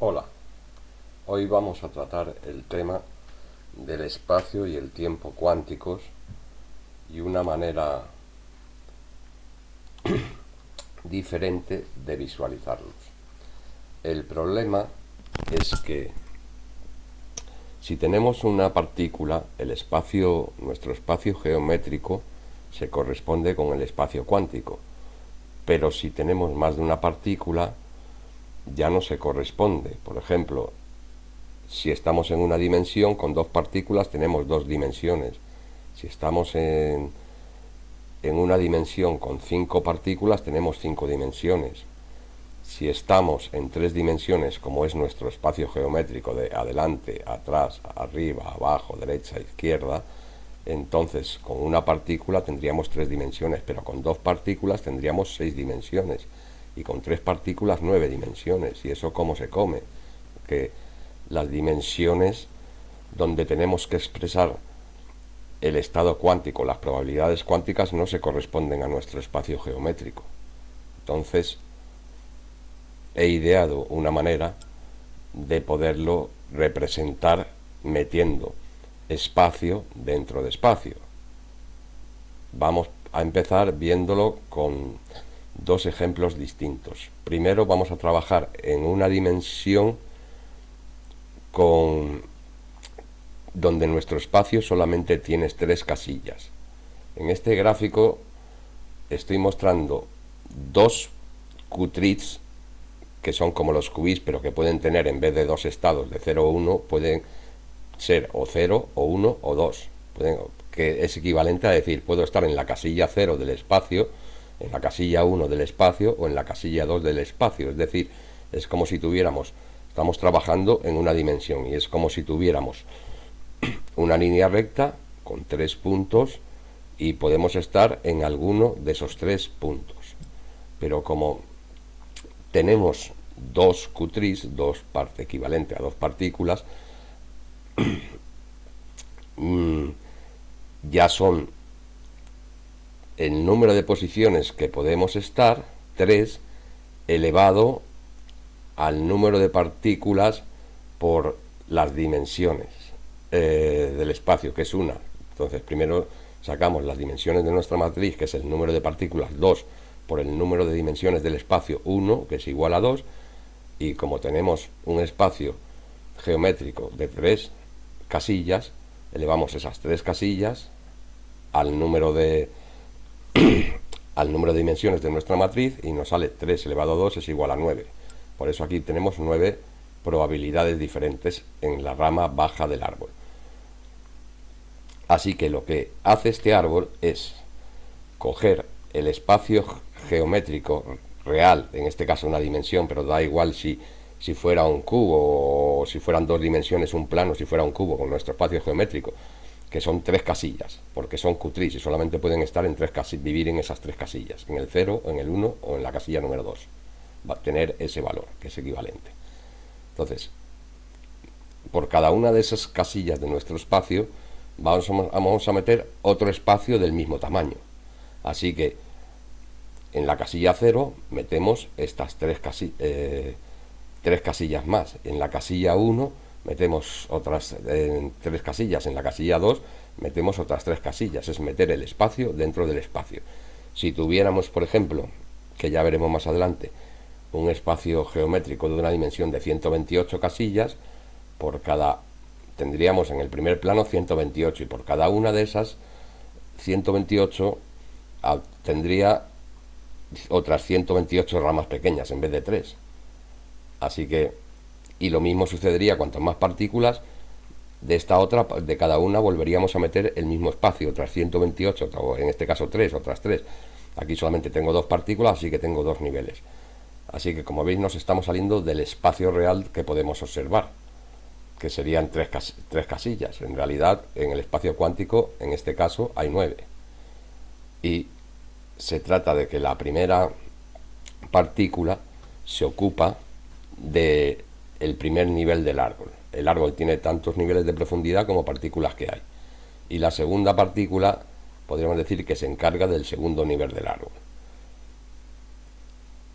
Hola, hoy vamos a tratar el tema del espacio y el tiempo cuánticos y una manera diferente de visualizarlos. El problema es que si tenemos una partícula, nuestro espacio geométrico se corresponde con el espacio cuántico, pero si tenemos más de una partícula ya no se corresponde. Por ejemplo, si estamos en una dimensión con dos partículas tenemos dos dimensiones. Si estamos en una dimensión con 5 partículas tenemos 5 dimensiones. Si estamos en 3 dimensiones, como es nuestro espacio geométrico de adelante, atrás, arriba, abajo, derecha, izquierda, entonces con una partícula tendríamos 3 dimensiones, pero con dos partículas tendríamos 6 dimensiones, y con 3 partículas 9 dimensiones. ¿Y eso cómo se come? Que las dimensiones donde tenemos que expresar el estado cuántico, las probabilidades cuánticas, no se corresponden a nuestro espacio geométrico. Entonces he ideado una manera de poderlo representar metiendo espacio dentro de espacio. Vamos a empezar viéndolo con dos ejemplos distintos. Primero vamos a trabajar en una dimensión donde nuestro espacio solamente tiene 3 casillas. En este gráfico estoy mostrando dos qubits que son como los qubits, pero que pueden tener, en vez de dos estados de 0 o 1, pueden ser o 0 o 1 o 2, que es equivalente a decir, puedo estar en la casilla 0 del espacio, en la casilla 1 del espacio o en la casilla 2 del espacio. Es decir, es como si estamos trabajando en una dimensión, y es como si tuviéramos una línea recta con 3 puntos y podemos estar en alguno de esos 3 puntos. Pero como tenemos dos qubits, equivalente a dos partículas, ya son el número de posiciones que podemos estar, 3 elevado al número de partículas por las dimensiones del espacio, que es una. Entonces primero sacamos las dimensiones de nuestra matriz, que es el número de partículas 2, por el número de dimensiones del espacio 1, que es igual a 2, y como tenemos un espacio geométrico de 3 casillas, elevamos esas 3 casillas al número de dimensiones de nuestra matriz, y nos sale 3 elevado a 2 es igual a 9. Por eso aquí tenemos 9 probabilidades diferentes en la rama baja del árbol. Así que lo que hace este árbol es coger el espacio geométrico real, en este caso una dimensión, pero da igual si fuera un cubo o si fueran dos dimensiones, un plano, si fuera un cubo, con nuestro espacio geométrico, que son 3 casillas, porque son qubits y solamente pueden estar en 3 casillas, vivir en esas 3 casillas, en el 0, en el 1 o en la casilla número 2. Va a tener ese valor, que es equivalente. Entonces, por cada una de esas casillas de nuestro espacio vamos a meter otro espacio del mismo tamaño. Así que en la casilla 0 metemos estas 3 casillas más. En la casilla 1 metemos otras 3 casillas. En la casilla 2 metemos otras 3 casillas. Es meter el espacio dentro del espacio. Si tuviéramos, por ejemplo, que ya veremos más adelante, un espacio geométrico de una dimensión de 128 casillas, tendríamos en el primer plano 128, y por cada una de esas 128 tendría otras 128 ramas pequeñas en vez de 3. Así que, y lo mismo sucedería cuanto más partículas de esta otra, de cada una volveríamos a meter el mismo espacio, otras 128, o en este caso 3, otras 3. Aquí solamente tengo 2 partículas, así que tengo 2 niveles. Así que, como veis, nos estamos saliendo del espacio real que podemos observar, que serían 3 casillas. En realidad, en el espacio cuántico, en este caso, hay 9. Y se trata de que la primera partícula se ocupa del primer nivel del árbol. El árbol tiene tantos niveles de profundidad como partículas que hay. Y la segunda partícula, podríamos decir que se encarga del segundo nivel del árbol.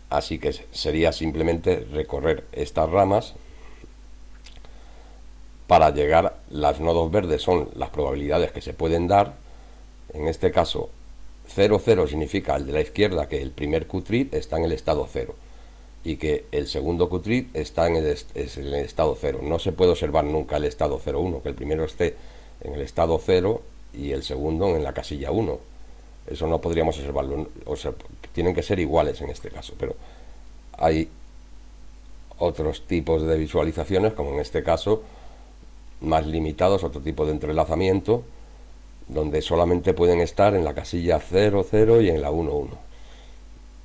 Así que sería simplemente recorrer estas ramas para llegar, las nodos verdes son las probabilidades que se pueden dar. En este caso 0, 0 significa el de la izquierda, que el primer qtrit está en el estado 0 y que el segundo qtrit está en el estado 0. No se puede observar nunca el estado 0, 1, que el primero esté en el estado 0 y el segundo en la casilla 1. Eso no podríamos observarlo, o sea, tienen que ser iguales en este caso, pero hay otros tipos de visualizaciones, como en este caso más limitados, otro tipo de entrelazamiento, donde solamente pueden estar en la casilla 0, 0 y en la 1,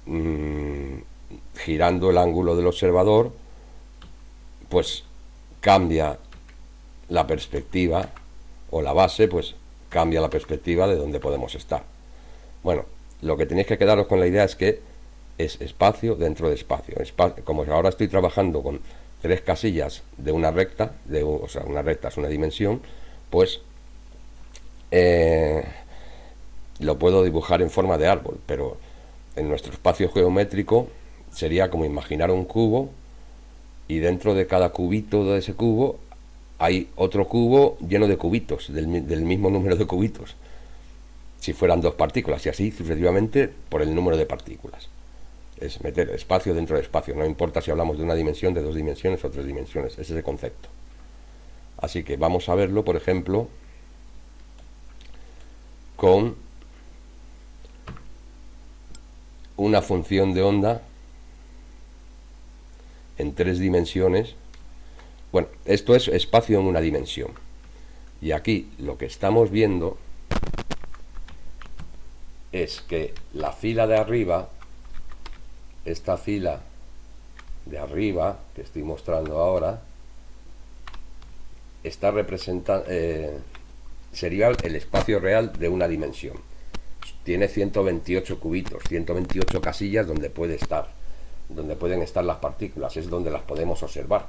1. Girando el ángulo del observador, pues cambia la perspectiva, o la base, pues cambia la perspectiva de donde podemos estar. Bueno, lo que tenéis que quedaros con la idea es que es espacio dentro de espacio. Como ahora estoy trabajando con 3 casillas de una recta, o sea, una recta es una dimensión, pues lo puedo dibujar en forma de árbol, pero en nuestro espacio geométrico sería como imaginar un cubo y dentro de cada cubito de ese cubo hay otro cubo lleno de cubitos, del mismo número de cubitos, si fueran 2 partículas, y así sucesivamente por el número de partículas. Es meter espacio dentro de espacio, no importa si hablamos de una dimensión, de 2 dimensiones o 3 dimensiones, es ese concepto. Así que vamos a verlo, por ejemplo, con una función de onda en 3 dimensiones. Bueno, esto es espacio en una dimensión. Y aquí lo que estamos viendo es que la fila de arriba, esta fila de arriba que estoy mostrando ahora, está representando, sería el espacio real de una dimensión. Tiene 128 cubitos, 128 casillas donde pueden estar las partículas, es donde las podemos observar.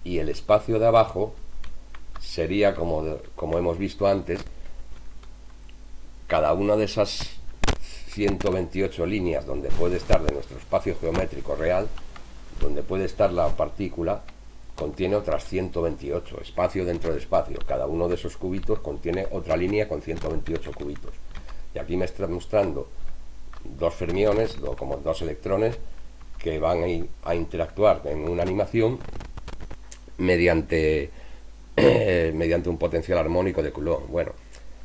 Y el espacio de abajo sería, como hemos visto antes, cada una de esas 128 líneas donde puede estar de nuestro espacio geométrico real, donde puede estar la partícula, contiene otras 128, espacio dentro de espacio. Cada uno de esos cubitos contiene otra línea con 128 cubitos. Y aquí me está mostrando 2 fermiones, como 2 electrones, que van a interactuar en una animación mediante un potencial armónico de Coulomb. Bueno,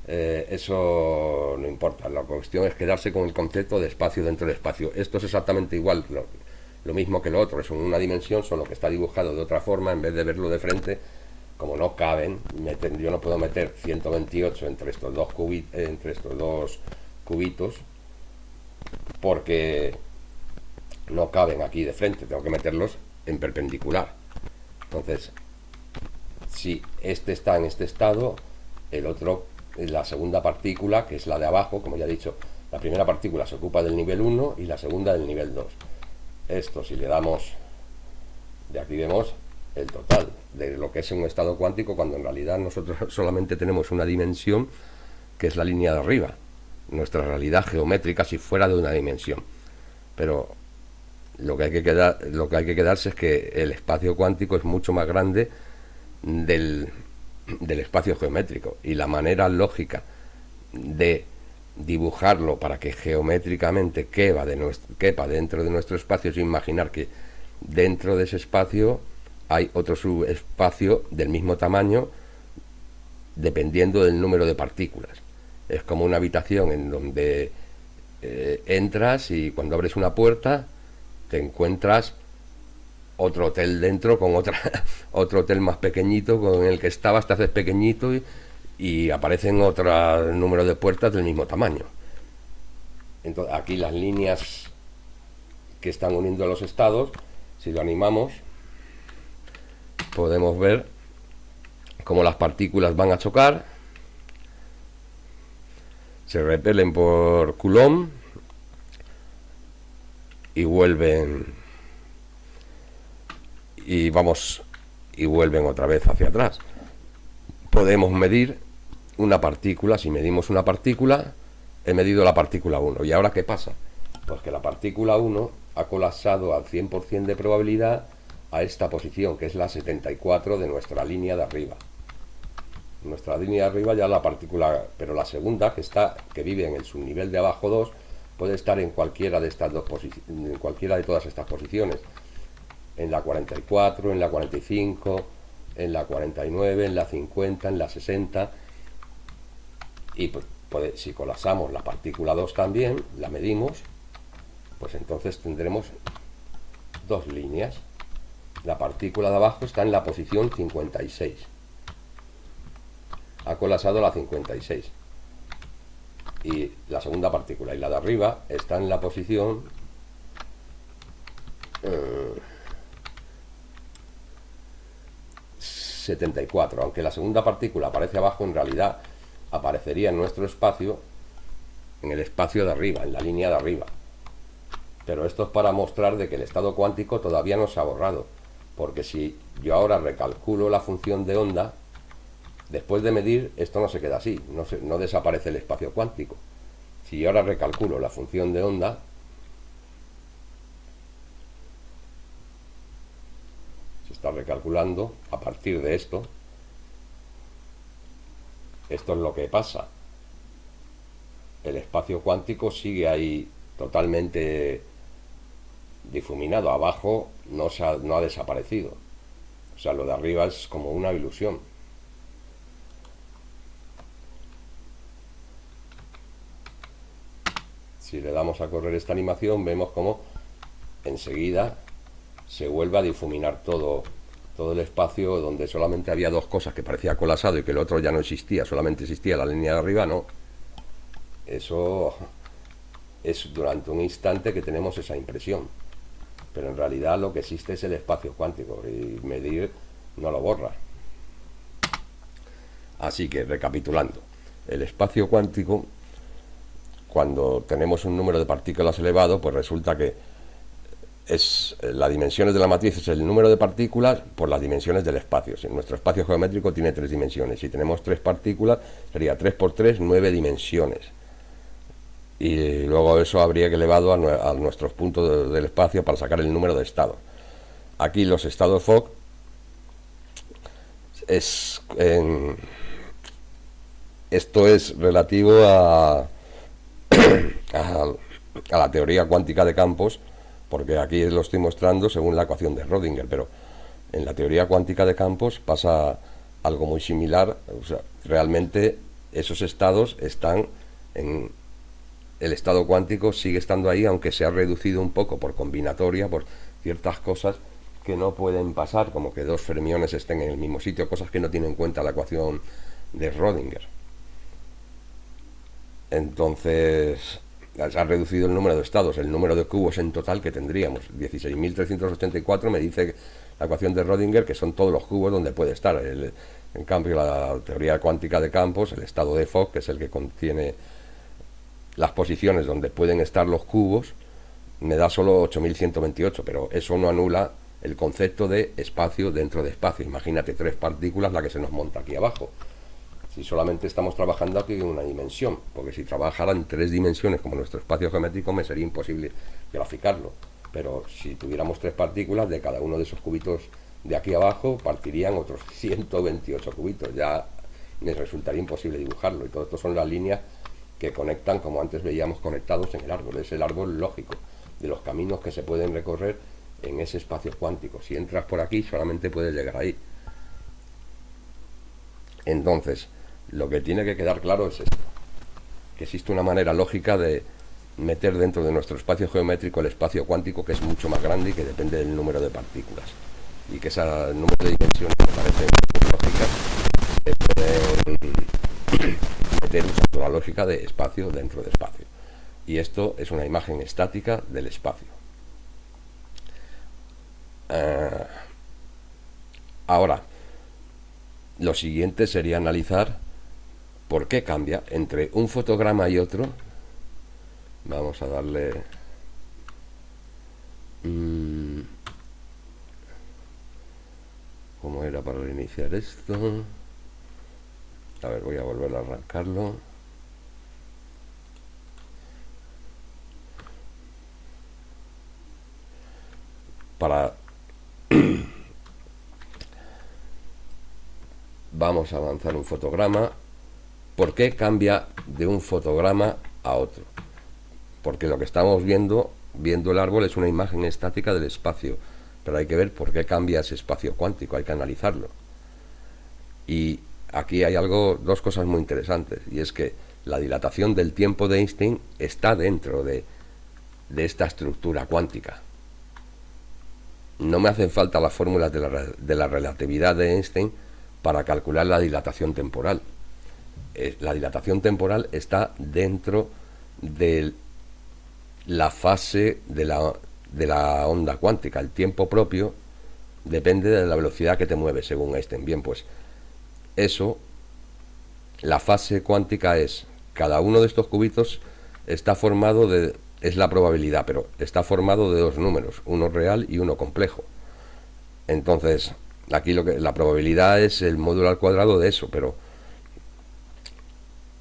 eso no importa, la cuestión es quedarse con el concepto de espacio dentro de espacio. Esto es exactamente igual, lo mismo que lo otro, es una dimensión, solo que está dibujado de otra forma. En vez de verlo de frente, como no caben, yo no puedo meter 128 entre estos dos cubitos, porque no caben aquí de frente, tengo que meterlos en perpendicular. Entonces, si este está en este estado, el otro, la segunda partícula, que es la de abajo, como ya he dicho, la primera partícula se ocupa del nivel 1 y la segunda del nivel 2. Esto, si le damos, de aquí vemos el total de lo que es un estado cuántico, cuando en realidad nosotros solamente tenemos una dimensión, que es la línea de arriba, nuestra realidad geométrica si fuera de una dimensión. Pero lo que hay que quedarse es que el espacio cuántico es mucho más grande del espacio geométrico, y la manera lógica de dibujarlo para que geométricamente quepa dentro de nuestro espacio es imaginar que dentro de ese espacio hay otro subespacio del mismo tamaño dependiendo del número de partículas. Es como una habitación en donde entras y cuando abres una puerta te encuentras otro hotel dentro con otro hotel más pequeñito con el que estabas, te haces pequeñito y aparecen otro número de puertas del mismo tamaño. Entonces, aquí las líneas que están uniendo los estados, si lo animamos, podemos ver cómo las partículas van a chocar, se repelen por Coulomb y vuelven y vuelven otra vez hacia atrás. Podemos medir una partícula. Si medimos una partícula, he medido la partícula 1. ¿Y ahora qué pasa? Pues que la partícula 1 ha colapsado al 100% de probabilidad a esta posición, que es la 74 de nuestra línea de arriba. Nuestra línea de arriba ya la partícula, pero la segunda, que vive en el subnivel de abajo 2, puede estar en cualquiera de estas dos posiciones, en cualquiera de todas estas posiciones. En la 44, en la 45, en la 49, en la 50, en la 60. Y pues, si colapsamos la partícula 2 también, la medimos, pues entonces tendremos dos líneas. La partícula de abajo está en la posición 56. Ha colapsado la 56. Y la segunda partícula y la de arriba está en la posición 74. Aunque la segunda partícula aparece abajo, en realidad aparecería en nuestro espacio, en el espacio de arriba, en la línea de arriba. Pero esto es para mostrar de que el estado cuántico todavía no se ha borrado, porque si yo ahora recalculo la función de onda, después de medir, esto no se queda así, no desaparece el espacio cuántico. Si yo ahora recalculo la función de onda, se está recalculando a partir de esto. Esto es lo que pasa. El espacio cuántico sigue ahí totalmente difuminado. Abajo no ha desaparecido. O sea, lo de arriba es como una ilusión. Si le damos a correr esta animación, vemos como enseguida se vuelve a difuminar todo el espacio, donde solamente había dos cosas, que parecía colapsado y que el otro ya no existía, solamente existía la línea de arriba. No, eso es durante un instante que tenemos esa impresión, pero en realidad lo que existe es el espacio cuántico, y medir no lo borra. Así que, recapitulando, el espacio cuántico, cuando tenemos un número de partículas elevado, pues resulta que las dimensiones de la matriz es el número de partículas por las dimensiones del espacio. Si nuestro espacio geométrico tiene 3 dimensiones, si tenemos 3 partículas, sería 3 por 3, 9 dimensiones. Y luego eso habría que elevado a nuestros puntos del espacio para sacar el número de estados. Aquí los estados Fock esto es relativo a la teoría cuántica de campos, porque aquí lo estoy mostrando según la ecuación de Rödinger, pero en la teoría cuántica de campos pasa algo muy similar. O sea, realmente esos estados están en el estado cuántico, sigue estando ahí, aunque se ha reducido un poco por combinatoria, por ciertas cosas que no pueden pasar, como que dos fermiones estén en el mismo sitio, cosas que no tiene en cuenta la ecuación de Rödinger. Entonces se ha reducido el número de estados, el número de cubos en total que tendríamos. 16.384 me dice la ecuación de Rödinger que son todos los cubos donde puede estar. En cambio, la teoría cuántica de campos, el estado de Fock, que es el que contiene las posiciones donde pueden estar los cubos, me da solo 8.128, pero eso no anula el concepto de espacio dentro de espacio. Imagínate 3 partículas la que se nos monta aquí abajo. Si solamente estamos trabajando aquí en una dimensión, porque si trabajara en 3 dimensiones como nuestro espacio geométrico me sería imposible graficarlo. Pero si tuviéramos 3 partículas, de cada uno de esos cubitos de aquí abajo partirían otros 128 cubitos. Ya me resultaría imposible dibujarlo. Y todo esto son las líneas que conectan, como antes veíamos, conectados en el árbol. Es el árbol lógico de los caminos que se pueden recorrer en ese espacio cuántico. Si entras por aquí, solamente puedes llegar ahí. Entonces, lo que tiene que quedar claro es esto, que existe una manera lógica de meter dentro de nuestro espacio geométrico el espacio cuántico, que es mucho más grande y que depende del número de partículas, y que ese número de dimensiones que parecen lógicas se pueden meter usando la lógica de espacio dentro de espacio. Y esto es una imagen estática del espacio. Ahora, lo siguiente sería analizar por qué cambia entre un fotograma y otro. Vamos a darle ¿cómo era para iniciar esto? A ver, voy a volver a arrancarlo. Para vamos a avanzar un fotograma. ¿Por qué cambia de un fotograma a otro? Porque lo que estamos viendo el árbol, es una imagen estática del espacio, pero hay que ver por qué cambia ese espacio cuántico, hay que analizarlo. Y aquí hay dos cosas muy interesantes, y es que la dilatación del tiempo de Einstein está dentro de esta estructura cuántica. No me hacen falta las fórmulas de la relatividad de Einstein para calcular la dilatación temporal. La dilatación temporal está dentro de la fase de la onda cuántica. El tiempo propio depende de la velocidad que te mueves, según Einstein. Bien, pues eso, la fase cuántica es, cada uno de estos cubitos está formado de, es la probabilidad, pero está formado de dos números, uno real y uno complejo. Entonces, aquí la probabilidad es el módulo al cuadrado de eso, pero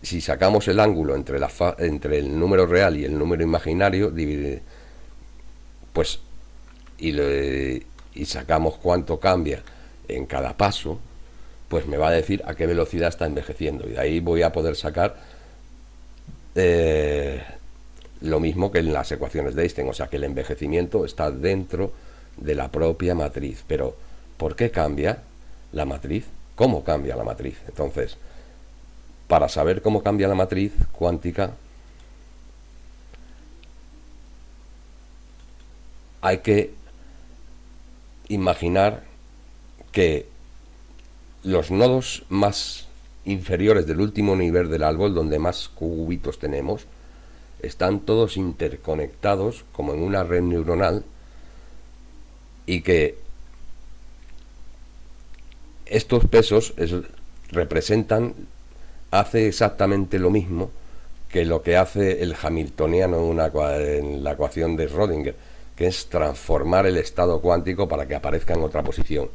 si sacamos el ángulo entre el número real y el número imaginario, pues y sacamos cuánto cambia en cada paso, pues me va a decir a qué velocidad está envejeciendo, y de ahí voy a poder sacar lo mismo que en las ecuaciones de Einstein, o sea que el envejecimiento está dentro de la propia matriz. Pero ¿por qué cambia la matriz? ¿Cómo cambia la matriz? Entonces, para saber cómo cambia la matriz cuántica, hay que imaginar que los nodos más inferiores del último nivel del árbol, donde más cubitos tenemos, están todos interconectados como en una red neuronal, y que estos pesos representan, hace exactamente lo mismo que lo que hace el hamiltoniano en la ecuación de Schrödinger, que es transformar el estado cuántico para que aparezca en otra posición.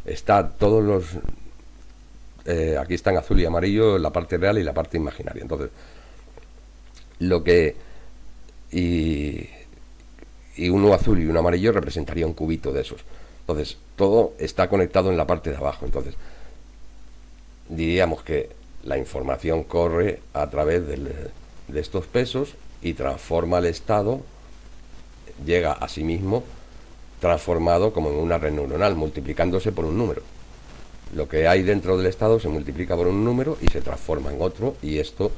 Está todos los aquí están azul y amarillo, la parte real y la parte imaginaria. Entonces, lo que y uno azul y uno amarillo representaría un cubito de esos. Entonces, todo está conectado en la parte de abajo. Entonces, diríamos que la información corre a través de estos pesos y transforma el estado, llega a sí mismo transformado como en una red neuronal, multiplicándose por un número. Lo que hay dentro del estado se multiplica por un número y se transforma en otro, y esto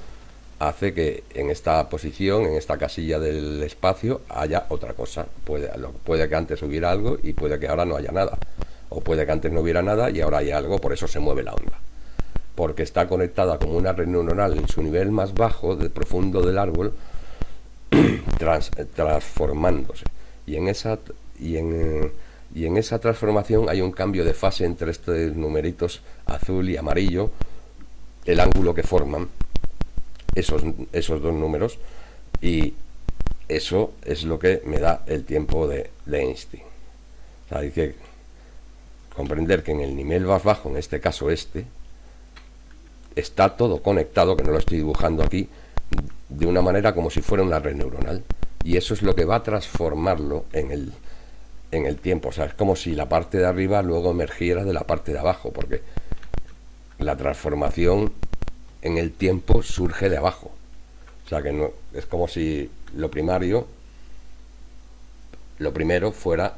hace que en esta posición, en esta casilla del espacio, haya otra cosa. Puede que antes hubiera algo y puede que ahora no haya nada, o puede que antes no hubiera nada y ahora hay algo, por eso se mueve la onda, porque está conectada como una red neuronal en su nivel más bajo, del profundo del árbol, transformándose. Y en esa transformación hay un cambio de fase entre estos numeritos azul y amarillo, el ángulo que forman esos dos números, y eso es lo que me da el tiempo de Einstein. O sea, hay que comprender que en el nivel más bajo, en este caso está todo conectado, que no lo estoy dibujando aquí, de una manera como si fuera una red neuronal, y eso es lo que va a transformarlo en el tiempo. O sea, es como si la parte de arriba luego emergiera de la parte de abajo, porque la transformación en el tiempo surge de abajo. O sea que no, es como si lo primero fuera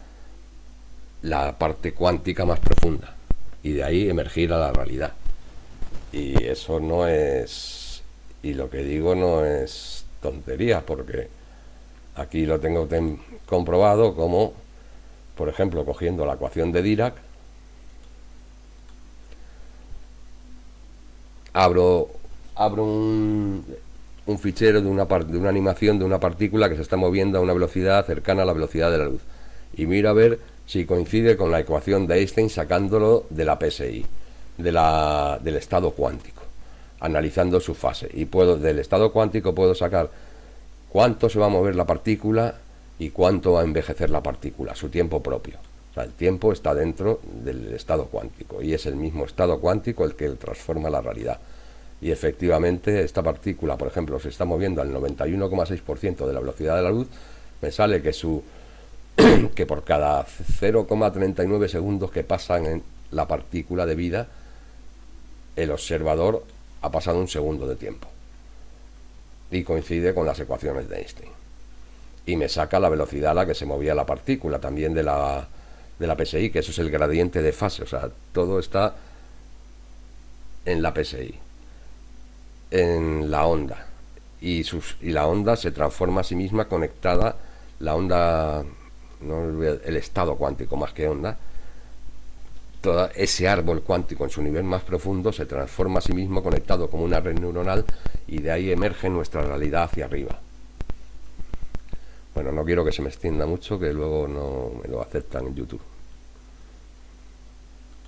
la parte cuántica más profunda, y de ahí emergiera la realidad. Y eso no es, y lo que digo no es tontería, porque aquí lo tengo comprobado, como por ejemplo cogiendo la ecuación de Dirac, abro un fichero de una animación de una partícula que se está moviendo a una velocidad cercana a la velocidad de la luz, y miro a ver si coincide con la ecuación de Einstein, sacándolo de la PSI, del estado cuántico, analizando su fase, y del estado cuántico puedo sacar cuánto se va a mover la partícula y cuánto va a envejecer la partícula, su tiempo propio. O sea, el tiempo está dentro del estado cuántico, y es el mismo estado cuántico el que transforma la realidad. Y efectivamente esta partícula, por ejemplo, se está moviendo al 91,6% de la velocidad de la luz. Me sale que por cada 0,39 segundos que pasan en la partícula de vida, el observador ha pasado un segundo de tiempo y coincide con las ecuaciones de Einstein. Y me saca la velocidad a la que se movía la partícula, también de la PSI, que eso es el gradiente de fase. O sea, todo está en la PSI, en la onda. Y la onda se transforma a sí misma conectada, la onda, no, el estado cuántico más que onda, todo ese árbol cuántico en su nivel más profundo se transforma a sí mismo conectado como una red neuronal, y de ahí emerge nuestra realidad hacia arriba. Bueno, no quiero que se me extienda mucho, que luego no me lo aceptan en YouTube.